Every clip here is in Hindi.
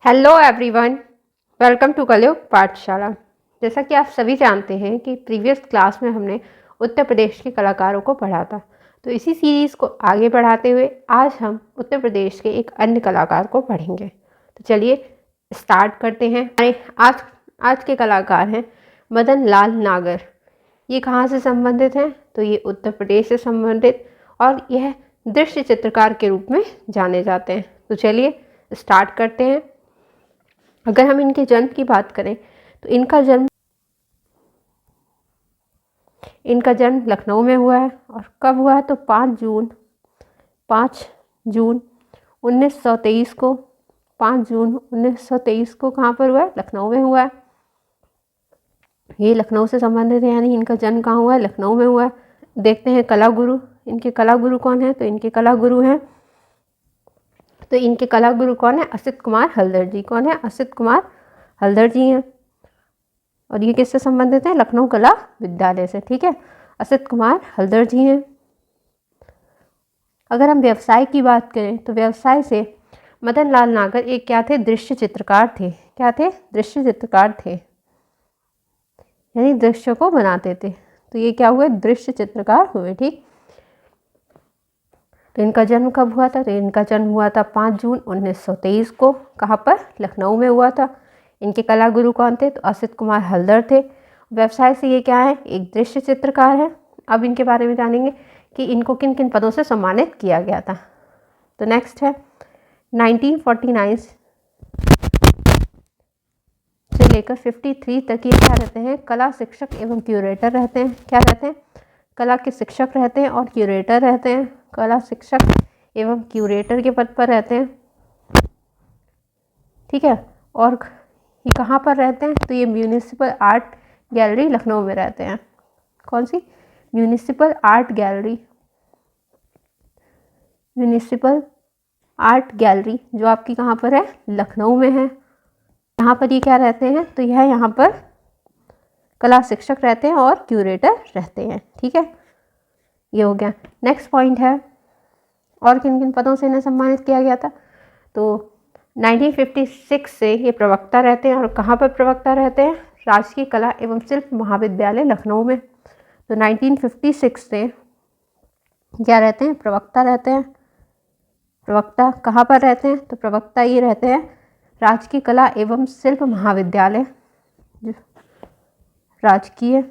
हेलो एवरीवन, वेलकम टू कलयुग पाठशाला। जैसा कि आप सभी जानते हैं कि प्रीवियस क्लास में हमने उत्तर प्रदेश के कलाकारों को पढ़ा था, तो इसी सीरीज़ को आगे बढ़ाते हुए आज हम उत्तर प्रदेश के एक अन्य कलाकार को पढ़ेंगे। तो चलिए स्टार्ट करते हैं। आज आज के कलाकार हैं मदन लाल नागर। ये कहाँ से संबंधित हैं? तो ये उत्तर प्रदेश से संबंधित और यह दृश्य चित्रकार के रूप में जाने जाते हैं। तो चलिए स्टार्ट करते हैं। अगर हम इनके जन्म की बात करें तो इनका जन्म लखनऊ में हुआ है। और कब हुआ है? तो 5 जून 1923 को 5 जून 1923 को कहाँ पर हुआ है? लखनऊ में हुआ है। ये लखनऊ से संबंधित है, यानी इनका जन्म कहाँ हुआ है? लखनऊ में हुआ है। देखते हैं कला गुरु। इनके कला गुरु कौन है? तो इनके कला गुरु हैं असित कुमार हल्दर जी। कौन है? असित कुमार हल्दर जी हैं। और ये किससे संबंधित है? लखनऊ कला विद्यालय से। ठीक है, असित कुमार हल्दर जी हैं। अगर हम व्यवसाय की बात करें तो व्यवसाय से मदन लाल नागर एक क्या थे? दृश्य चित्रकार थे। क्या थे? दृश्य चित्रकार थे, यानी दृश्य को बनाते थे। तो ये क्या हुए? दृश्य चित्रकार हुए। ठीक, तो इनका जन्म कब हुआ था? तो इनका जन्म हुआ था 5 जून 1923 को। कहाँ पर? लखनऊ में हुआ था। इनके कला गुरु कौन थे? तो असित कुमार हल्दर थे। व्यवसाय से ये क्या है? एक दृश्य चित्रकार है। अब इनके बारे में जानेंगे कि इनको किन किन पदों से सम्मानित किया गया था। तो नेक्स्ट है 1949 से लेकर 53 तक ये क्या रहते हैं? कला शिक्षक एवं क्यूरेटर रहते हैं। क्या रहते हैं? कला के शिक्षक रहते हैं और क्यूरेटर रहते हैं। कला शिक्षक एवं क्यूरेटर के पद पर रहते हैं। ठीक है, और ये कहाँ पर रहते हैं? तो ये म्यूनिसिपल आर्ट गैलरी लखनऊ में रहते हैं। कौन सी? म्यूनिसिपल आर्ट गैलरी जो आपकी कहाँ पर है? लखनऊ में है। यहाँ पर ये क्या रहते हैं? तो यह यहाँ पर कला शिक्षक रहते हैं और क्यूरेटर रहते हैं। ठीक है, ये हो गया। नेक्स्ट पॉइंट है, और किन किन पदों से इन्हें सम्मानित किया गया था? तो 1956 से ये प्रवक्ता रहते हैं। और कहाँ पर प्रवक्ता रहते हैं? राजकीय कला एवं शिल्प महाविद्यालय लखनऊ में। तो 1956 से क्या रहते हैं? प्रवक्ता रहते हैं। प्रवक्ता कहाँ पर रहते हैं? तो प्रवक्ता ये रहते हैं राजकीय कला एवं शिल्प महाविद्यालय, राजकीय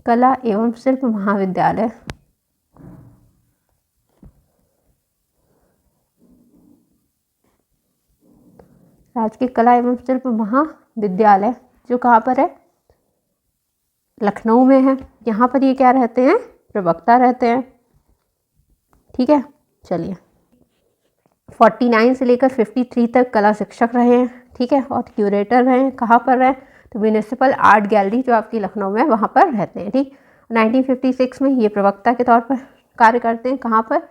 कला एवं शिल्प महाविद्यालय। राजकीय कला एवं शिल्प महाविद्यालय जो कहाँ पर है? लखनऊ में है। यहाँ पर ये क्या रहते हैं? प्रवक्ता रहते हैं। ठीक है, चलिए 49 से लेकर 53 तक कला शिक्षक रहे हैं। ठीक है, और क्यूरेटर रहे हैं। कहाँ पर रहे? तो म्यूनिसिपल आर्ट गैलरी जो आपकी लखनऊ में है वहाँ पर रहते हैं। ठीक, 1956 में ये प्रवक्ता के तौर पर कार्य करते हैं। कहाँ पर?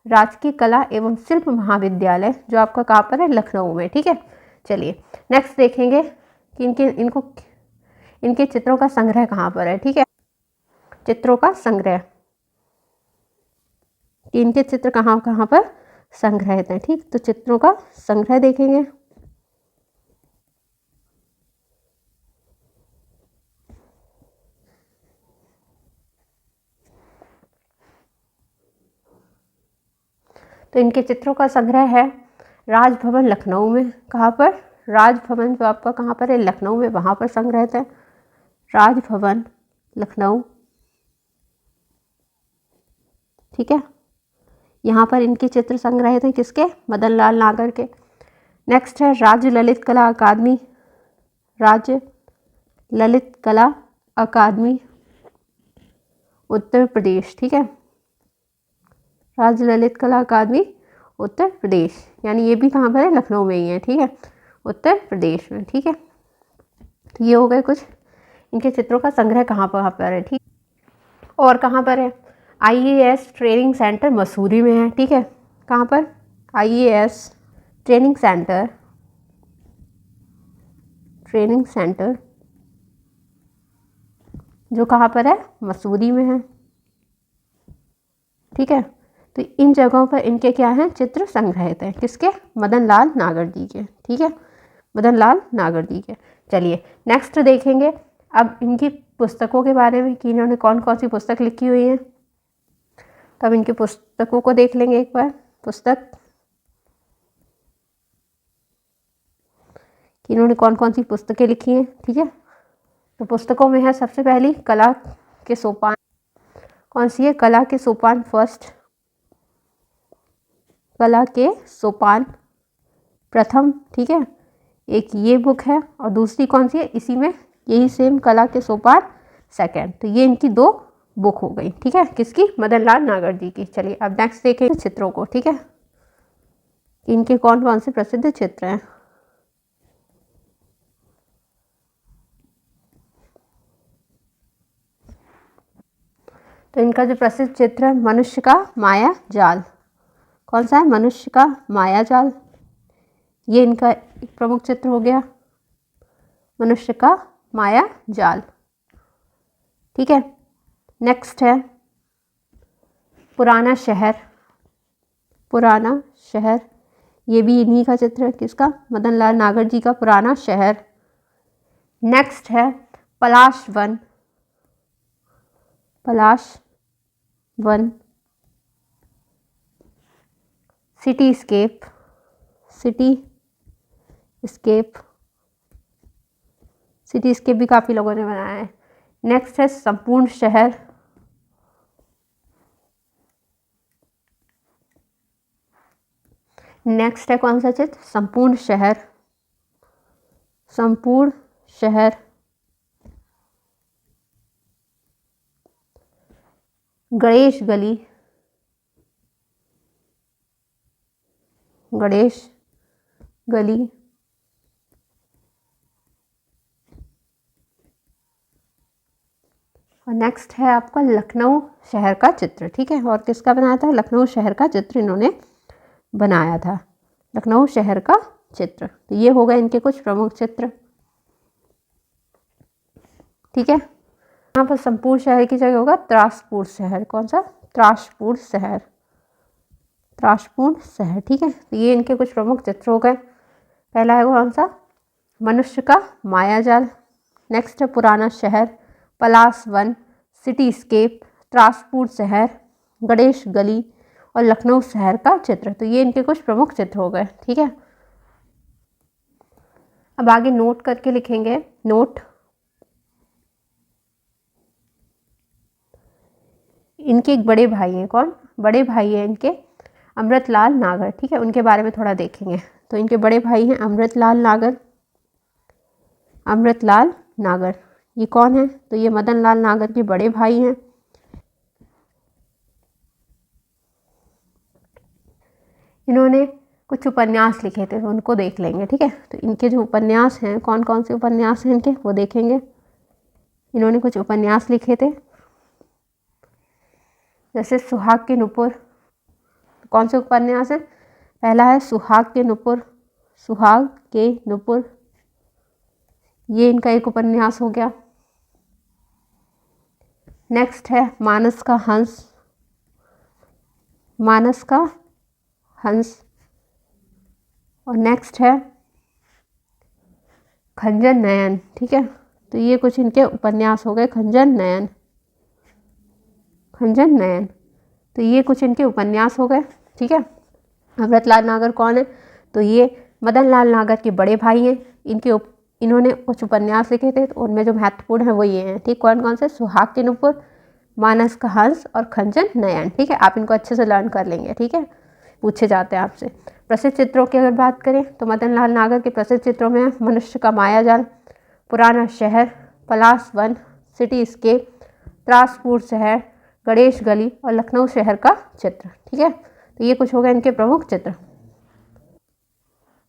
राजकीय कला एवं शिल्प महाविद्यालय जो आपका कहाँ पर है? लखनऊ में। ठीक है, चलिए नेक्स्ट देखेंगे कि इनके चित्रों का संग्रह कहाँ पर है। ठीक है, चित्रों का संग्रह, कि इनके चित्र कहाँ कहाँ पर संग्रहित हैं। ठीक, तो चित्रों का संग्रह देखेंगे। तो इनके चित्रों का संग्रह है राजभवन लखनऊ में। कहाँ पर? राजभवन जो आपका कहाँ पर है? लखनऊ में, वहाँ पर संग्रहित है। राजभवन लखनऊ। ठीक है, यहाँ पर इनके चित्र संग्रहित हैं। किसके? मदन लाल नागर के। नेक्स्ट है राज्य ललित कला अकादमी, राज्य ललित कला अकादमी उत्तर प्रदेश। ठीक है, राज्य ललित कला अकादमी उत्तर प्रदेश, यानी ये भी कहाँ पर है? लखनऊ में ही है। ठीक है, उत्तर प्रदेश में। ठीक है, तो ये हो गए कुछ इनके चित्रों का संग्रह कहाँ पर है। ठीक, और कहाँ पर है? IAS ट्रेनिंग सेंटर मसूरी में है। ठीक है, कहाँ पर? IAS ट्रेनिंग सेंटर जो कहाँ पर है? मसूरी में है। ठीक है, तो इन जगहों पर इनके क्या हैं, चित्र संग्रहित हैं। किसके? मदन लाल नागर जी के। ठीक है, मदन लाल नागर जी के। चलिए नेक्स्ट देखेंगे अब इनकी पुस्तकों के बारे में कि इन्होंने कौन कौन सी पुस्तक लिखी हुई है। तो अब इनकी पुस्तकों को देख लेंगे एक बार। पुस्तक कि इन्होंने कौन कौन सी पुस्तकें लिखी हैं। ठीक है, तो पुस्तकों में है सबसे पहली कला के सोपान। कौन सी है? कला के सोपान फर्स्ट, कला के सोपान प्रथम। ठीक है, एक ये बुक है और दूसरी कौन सी है, इसी में यही सेम कला के सोपान सेकंड। तो ये इनकी 2 बुक हो गई। ठीक है, किसकी? मदन लाल नागर जी की। चलिए अब नेक्स्ट देखें चित्रों को। ठीक है, इनके कौन कौन से प्रसिद्ध चित्र हैं। तो इनका जो प्रसिद्ध चित्र है मनुष्य का माया जाल। कौन सा है? मनुष्य का माया जाल। ये इनका एक प्रमुख चित्र हो गया, मनुष्य का माया जाल। ठीक है, नेक्स्ट है पुराना शहर। पुराना शहर, ये भी इन्हीं का चित्र है। किसका? मदन लाल नागर जी का पुराना शहर। नेक्स्ट है Palash Van. Palash Van. Cityscape. Cityscape. Cityscape भी काफ़ी लोगों ने बनाया है। नेक्स्ट है संपूर्ण शहर। नेक्स्ट है कौन सा चित्र? संपूर्ण शहर। संपूर्ण शहर। गणेश गली। गणेश गली। और नेक्स्ट है आपका लखनऊ शहर का चित्र। ठीक है, और किसका बनाया था? लखनऊ शहर का चित्र इन्होंने बनाया था, लखनऊ शहर का चित्र। तो ये हो गए इनके कुछ प्रमुख चित्र। ठीक है, यहाँ पर संपूर्ण शहर की जगह होगा त्रासपूर शहर। कौन सा? त्रासपूर शहर। त्रासपूर शहर। ठीक है, तो ये इनके कुछ प्रमुख चित्र हो गए। पहला है कौन सा? मनुष्य का मायाजाल। नेक्स्ट है पुराना शहर, पलाश वन, सिटी स्केप, त्रासपूर शहर, गणेश गली और लखनऊ शहर का चित्र। तो ये इनके कुछ प्रमुख चित्र हो गए। ठीक है, अब आगे नोट करके लिखेंगे। नोट, इनके एक बड़े भाई हैं। कौन? बड़े भाई हैं इनके अमृतलाल नागर। ठीक है, उनके बारे में थोड़ा देखेंगे। तो इनके बड़े भाई हैं अमृतलाल नागर। अमृतलाल नागर ये कौन है? तो ये मदन लाल नागर के बड़े भाई हैं। इन्होंने कुछ उपन्यास लिखे थे, तो उनको देख लेंगे। ठीक है, तो इनके जो उपन्यास हैं, कौन कौन से उपन्यास हैं इनके, वो देखेंगे। इन्होंने कुछ उपन्यास लिखे थे, जैसे सुहाग के नुपुर। कौन से उपन्यास है? पहला है सुहाग के नुपुर। सुहाग के नुपुर, ये इनका एक उपन्यास हो गया। नेक्स्ट है मानस का हंस। मानस का हंस। और नेक्स्ट है खंजन नयन। ठीक है, तो ये कुछ इनके उपन्यास हो गए। खंजन नयन। खंजन नयन, तो ये कुछ इनके उपन्यास हो गए। ठीक है, अमृतलाल नागर कौन है? तो ये मदन लाल नागर के बड़े भाई हैं। इन्होंने कुछ उपन्यास लिखे थे, तो उनमें जो महत्वपूर्ण है वो ये हैं। ठीक, कौन कौन से? सुहाग के नुपुर, मानस का हंस और खंजन नयन। ठीक है, आप इनको अच्छे से लर्न कर लेंगे। ठीक है, पूछे जाते हैं आपसे। प्रसिद्ध चित्रों की अगर बात करें तो मदन लाल नागर के प्रसिद्ध चित्रों में मनुष्य का मायाजाल, पुराना शहर, पलाश वन, सिटी स्केप, त्रासपूर शहर, गणेश गली और लखनऊ शहर का चित्र। ठीक है, तो ये कुछ हो गए इनके प्रमुख चित्र।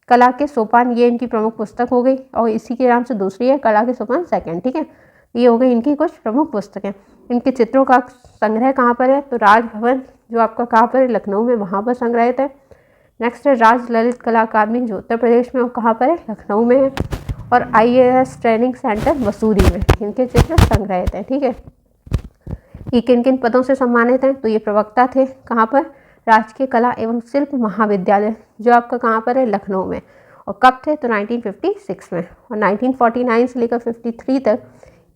कला के सोपान, ये इनकी प्रमुख पुस्तक हो गई और इसी के नाम से दूसरी है कला के सोपान सेकंड। ठीक है, ये हो गई इनकी कुछ प्रमुख पुस्तकें। इनके चित्रों का संग्रह कहाँ पर है? तो राजभवन जो आपका कहाँ पर है? लखनऊ में, वहाँ पर संग्रहित है। नेक्स्ट है राज ललित कला अकादमी जो उत्तर प्रदेश में, वो कहाँ पर है? लखनऊ में है। और IAS ट्रेनिंग सेंटर मसूरी में इनके चित्र संग्रहित हैं। ठीक है, ये किन किन पदों से सम्मानित हैं? तो ये प्रवक्ता थे। कहाँ पर? राजकीय कला एवं शिल्प महाविद्यालय, जो आपका कहाँ पर है, लखनऊ में। और कब थे, तो 1956 में। और 1949 से लेकर 53 तक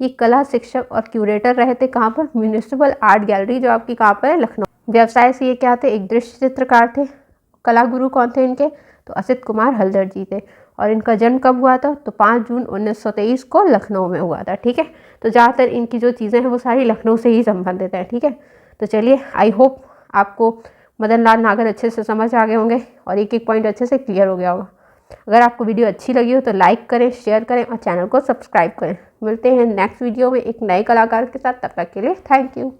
ये कला शिक्षक और क्यूरेटर रहे थे, कहाँ पर, म्यूनिसिपल आर्ट गैलरी, जो आपकी कहाँ पर है, लखनऊ। व्यवसाय से ये क्या थे, एक दृश्य चित्रकार थे। कला गुरु कौन थे इनके, तो असित कुमार हल्दर जी थे। और इनका जन्म कब हुआ था, तो 5 जून 1923 को लखनऊ में हुआ था। ठीक है, तो ज़्यादातर इनकी जो चीज़ें हैं वो सारी लखनऊ से ही संबंधित है। ठीक है, तो चलिए, आई होप आपको मदन लाल नागर अच्छे से समझ आ गए होंगे और एक एक पॉइंट अच्छे से क्लियर हो गया होगा। अगर आपको वीडियो अच्छी लगी हो तो लाइक करें, शेयर करें और चैनल को सब्सक्राइब करें। मिलते हैं नेक्स्ट वीडियो में एक नए कलाकार के साथ। तब तक के लिए थैंक यू।